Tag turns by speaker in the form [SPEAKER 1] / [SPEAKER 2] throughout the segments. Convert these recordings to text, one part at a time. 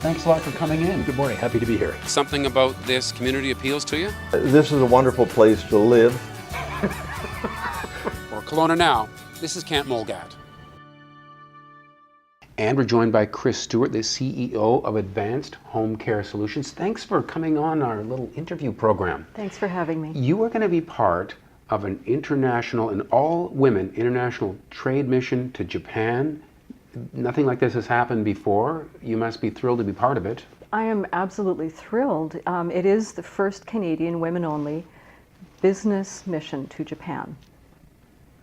[SPEAKER 1] Thanks a lot for coming in.
[SPEAKER 2] Good morning. Happy to be here.
[SPEAKER 3] Something about this community appeals to you?
[SPEAKER 4] This is a wonderful place to live.
[SPEAKER 3] For Kelowna Now, this is Kent Mulgat.
[SPEAKER 1] And we're joined by Kris Stewart, the CEO of Advanced Home Care Solutions. Thanks for coming on our little interview program.
[SPEAKER 5] Thanks for having me.
[SPEAKER 1] You are going to be part of an international, an all-women international trade mission to Japan. Nothing like this has happened before. You must be thrilled to be part of it.
[SPEAKER 5] I am absolutely thrilled. It is the first Canadian women-only business mission to Japan.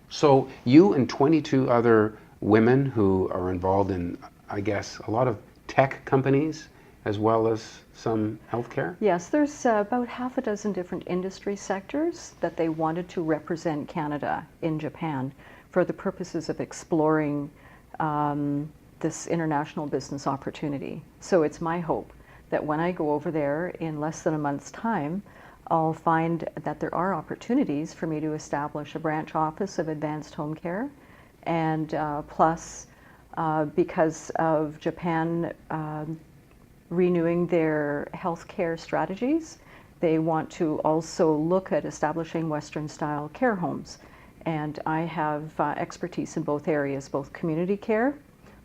[SPEAKER 1] So you and 22 other women who are involved in, I guess, a lot of tech companies as well as some healthcare?
[SPEAKER 5] Yes, there's about half a dozen different industry sectors that they wanted to represent Canada in Japan for the purposes of exploring this international business opportunity. So it's my hope that when I go over there in less than a month's time, I'll find that there are opportunities for me to establish a branch office of advanced home care. And plus, because of Japan renewing their healthcare strategies, they want to also look at establishing Western-style care homes. And I have expertise in both areas, both community care,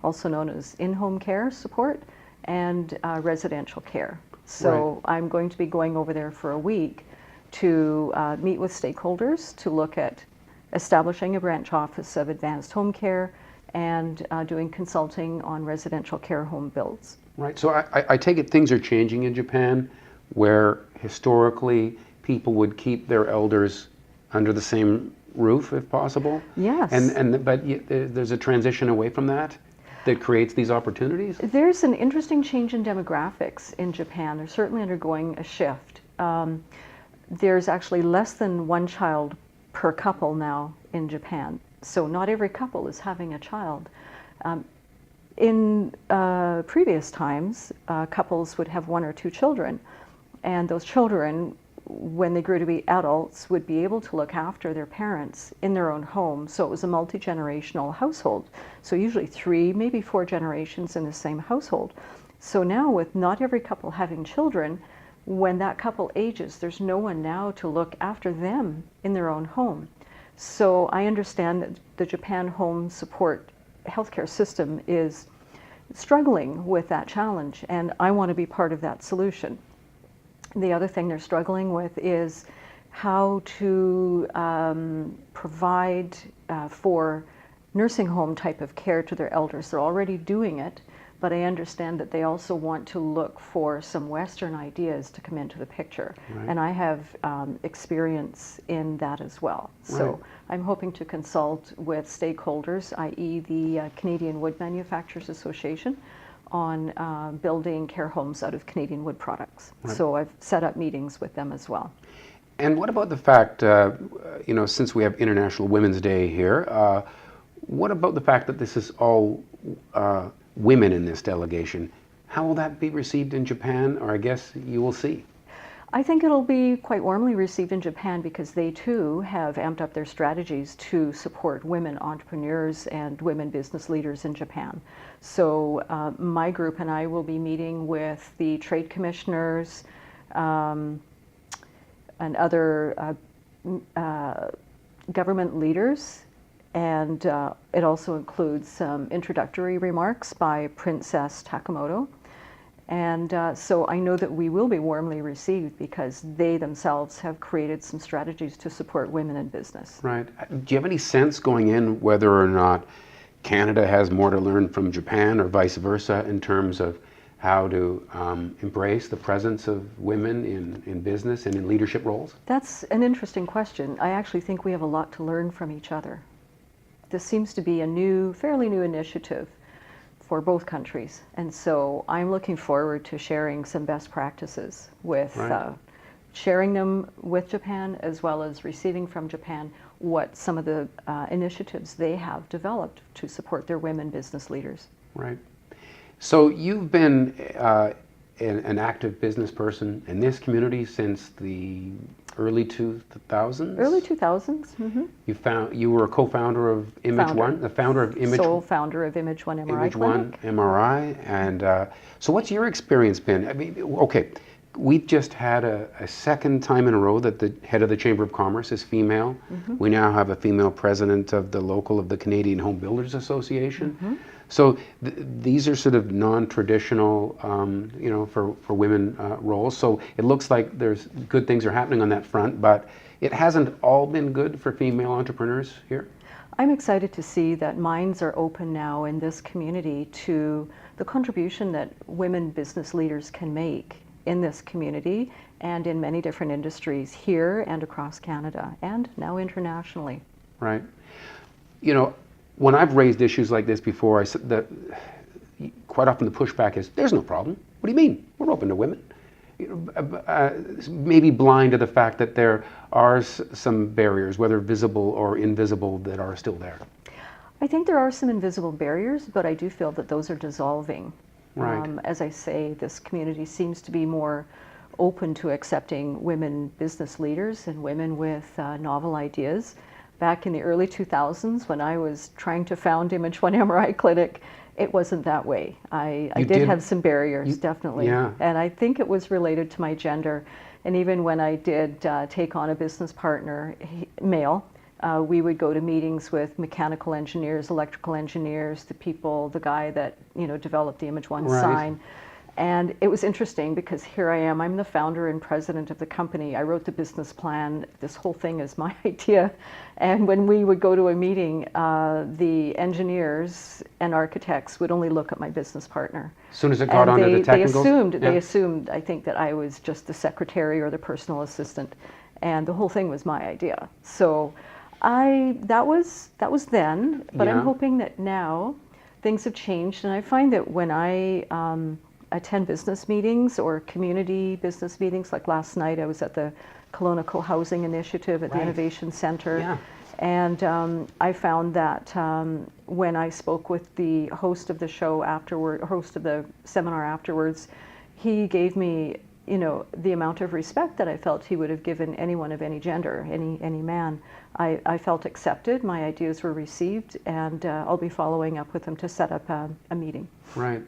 [SPEAKER 5] also known as in-home care support, and residential care. So I'm going to be going over there for a week to meet with stakeholders to look at establishing a branch office of advanced home care and doing consulting on residential care home builds.
[SPEAKER 1] Right, so I take it things are changing in Japan, where historically people would keep their elders under the same roof if possible?
[SPEAKER 5] Yes.
[SPEAKER 1] But there's a transition away from that creates these opportunities?
[SPEAKER 5] There's an interesting change in demographics in Japan. They're certainly undergoing a shift. There's actually less than one child per couple now in Japan. So not every couple is having a child. In previous times, couples would have one or two children, and those children, when they grew to be adults, would be able to look after their parents in their own home. So it was a multi-generational household. So usually 3, maybe 4 generations in the same household. So now with not every couple having children, when that couple ages, there's no one now to look after them in their own home. So I understand that the Japan home support healthcare system is struggling with that challenge, and I want to be part of that solution. The other thing they're struggling with is how to provide for nursing home type of care to their elders. They're already doing it, but I understand that they also want to look for some Western ideas to come into the picture.
[SPEAKER 1] Right.
[SPEAKER 5] And I have experience in that as well. So
[SPEAKER 1] Right.
[SPEAKER 5] I'm hoping to consult with stakeholders, i.e. the Canadian Wood Manufacturers Association, on building care homes out of Canadian wood products.
[SPEAKER 1] Right.
[SPEAKER 5] So I've set up meetings with them as well.
[SPEAKER 1] And what about the fact, since we have International Women's Day here, what about the fact that this is all women in this delegation? How will that be received in Japan, or I guess you will see?
[SPEAKER 5] I think it'll be quite warmly received in Japan because they too have amped up their strategies to support women entrepreneurs and women business leaders in Japan. So my group and I will be meeting with the trade commissioners and other government leaders, and it also includes some introductory remarks by Princess Takamoto. And so I know that we will be warmly received because they themselves have created some strategies to support women in business.
[SPEAKER 1] Right. Do you have any sense going in whether or not Canada has more to learn from Japan or vice versa in terms of how to embrace the presence of women in business and in leadership roles?
[SPEAKER 5] That's an interesting question. I actually think we have a lot to learn from each other. This seems to be a fairly new initiative for both countries. And so I'm looking forward to sharing some best practices with, sharing them with Japan, as well as receiving from Japan what some of the initiatives they have developed to support their women business leaders.
[SPEAKER 1] Right. So you've been an active business person in this community since the early 2000s?
[SPEAKER 5] Early 2000s.
[SPEAKER 1] You were a co-founder of Image
[SPEAKER 5] Founder.
[SPEAKER 1] One, the founder of Image
[SPEAKER 5] Sole founder of Image One MRI
[SPEAKER 1] Image
[SPEAKER 5] Clinic.
[SPEAKER 1] One MRI, and so what's your experience been? I mean, okay, we just had a second time in a row that the head of the Chamber of Commerce is female. We now have a female president of the Canadian Home Builders Association. So these are sort of non-traditional, for women roles. So it looks like there's good things are happening on that front, but it hasn't all been good for female entrepreneurs here.
[SPEAKER 5] I'm excited to see that minds are open now in this community to the contribution that women business leaders can make in this community and in many different industries here and across Canada and now internationally.
[SPEAKER 1] Right. You know, when I've raised issues like this before, I said that quite often the pushback is, there's no problem. What do you mean? We're open to women. Maybe blind to the fact that there are some barriers, whether visible or invisible, that are still there.
[SPEAKER 5] I think there are some invisible barriers, but I do feel that those are dissolving.
[SPEAKER 1] Right.
[SPEAKER 5] As I say, this community seems to be more open to accepting women business leaders and women with novel ideas. Back in the early 2000s, when I was trying to found Image One MRI Clinic, it wasn't that way. I did have some barriers, definitely.
[SPEAKER 1] Yeah.
[SPEAKER 5] And I think it was related to my gender. And even when I did take on a business partner, male, we would go to meetings with mechanical engineers, electrical engineers, the guy that developed the Image One sign. And it was interesting because here I am, I'm the founder and president of the company. I wrote the business plan. This whole thing is my idea. And when we would go to a meeting, the engineers and architects would only look at my business partner.
[SPEAKER 1] As soon as it got onto the technical?
[SPEAKER 5] They assumed, I think, that I was just the secretary or the personal assistant. And the whole thing was my idea. So that was then, but I'm hoping that now things have changed. And I find that when I attend business meetings or community business meetings, like last night I was at the Kelowna Co-Housing Initiative at the Innovation Center, and I found that when I spoke with the host of the show host of the seminar afterwards, he gave me the amount of respect that I felt he would have given anyone of any gender, any man. I felt accepted, my ideas were received, and I'll be following up with him to set up a meeting.
[SPEAKER 1] Right.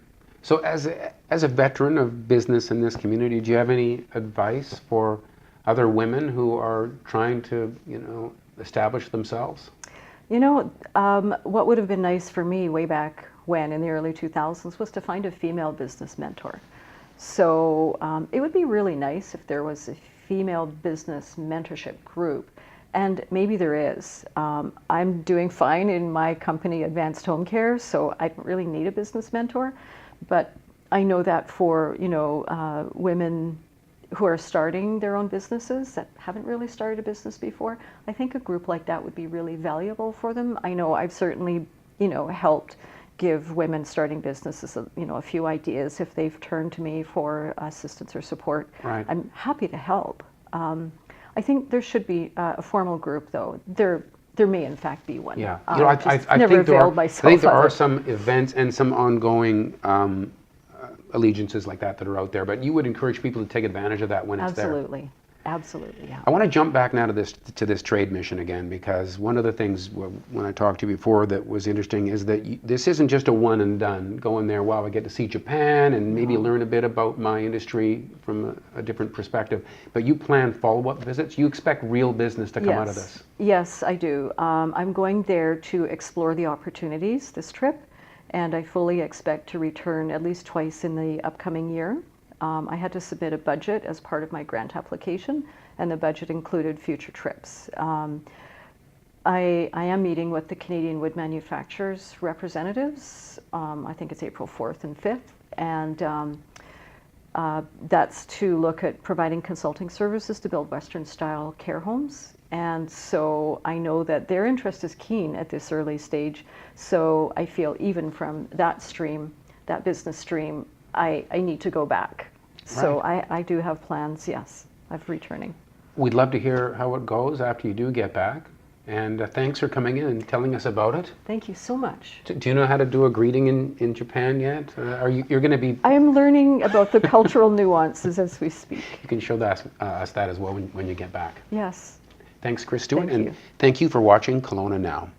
[SPEAKER 1] So as a veteran of business in this community, do you have any advice for other women who are trying to, establish themselves?
[SPEAKER 5] What would have been nice for me way back when in the early 2000s was to find a female business mentor. So it would be really nice if there was a female business mentorship group, and maybe there is. I'm doing fine in my company, Advanced Home Care, so I don't really need a business mentor. But I know that for women who are starting their own businesses that haven't really started a business before, I think a group like that would be really valuable for them. I know I've certainly helped give women starting businesses a few ideas if they've turned to me for assistance or support.
[SPEAKER 1] Right.
[SPEAKER 5] I'm happy to help. I think there should be a formal group, though. There may in fact be one.
[SPEAKER 1] Yeah,
[SPEAKER 5] I think
[SPEAKER 1] there are some events and some ongoing allegiances like that are out there, but you would encourage people to take advantage of that when it's there.
[SPEAKER 5] Absolutely, yeah.
[SPEAKER 1] I want to jump back now to this trade mission again, because one of the things when I talked to you before that was interesting is that this isn't just a one and done. Go in there, wow, I get to see Japan and maybe learn a bit about my industry from a different perspective. But you plan follow-up visits. You expect real business to come out of this.
[SPEAKER 5] Yes, I do. I'm going there to explore the opportunities this trip, and I fully expect to return at least twice in the upcoming year. I had to submit a budget as part of my grant application, and the budget included future trips. I am meeting with the Canadian wood manufacturers representatives. I think it's April 4th and 5th, and that's to look at providing consulting services to build Western-style care homes. And so I know that their interest is keen at this early stage, so I feel even from that stream, that business stream, I need to go back. So I do have plans, yes, of returning.
[SPEAKER 1] We'd love to hear how it goes after you do get back. And thanks for coming in and telling us about it.
[SPEAKER 5] Thank you so much.
[SPEAKER 1] Do you know how to do a greeting in Japan yet? You're going to be...
[SPEAKER 5] I am learning about the cultural nuances as we speak.
[SPEAKER 1] You can show us that as well when you get back.
[SPEAKER 5] Yes.
[SPEAKER 1] Thanks, Kris Stewart.
[SPEAKER 5] Thank you.
[SPEAKER 1] And thank you for watching Kelowna Now.